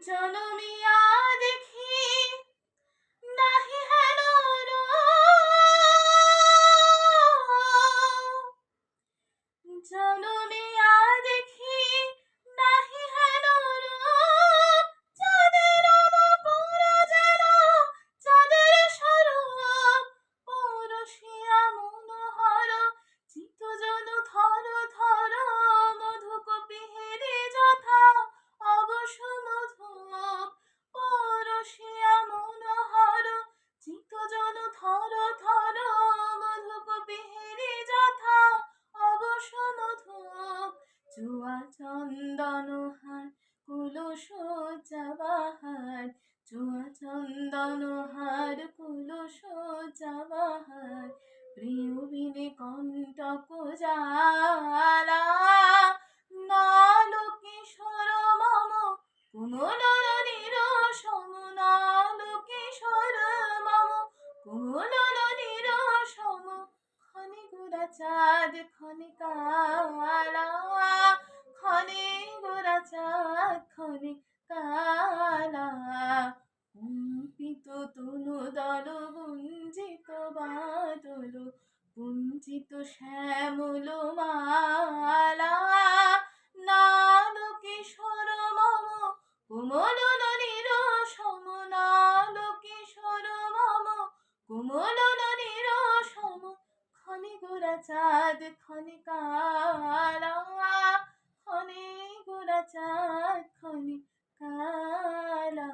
জনমিয়া দেখি নাহি হেন জনমিয়া দেখি নাহি হেন চাঁদের পুরা যেন চাঁদের স্বরূপ পরশিয়া মনোহর চিত্তজন থর থর মধুকপিহেরে যথা অবশ মধুপ পরশিয়া মনোহর চিত্তজন থর থর মধুকপিহেরে যথা অবশ মধুপ চুয়া চন্দন হার কুলস বাহার চুয়া চন্দন হার কুলস বাহার প্রিয় বিনে কণ্টক জ্বালা নাল কিশোর মম কোমল নিরসম নাল কিশোর মম কোমল নিরসম খনি গোরা চাঁদ খনি কালা খনি গোরা চাঁদ খনি কালা কুম্পিত তনু দল গুঞ্জিত বাদল কুঞ্চিত শ্যামল মালা নাল কিশোর মম কোমল নিরসম নাল কিশোর মম কোমল নিরসম খনি গোরা চাঁদ খনি কালা খনি গোরা চাঁদ খনি কালা।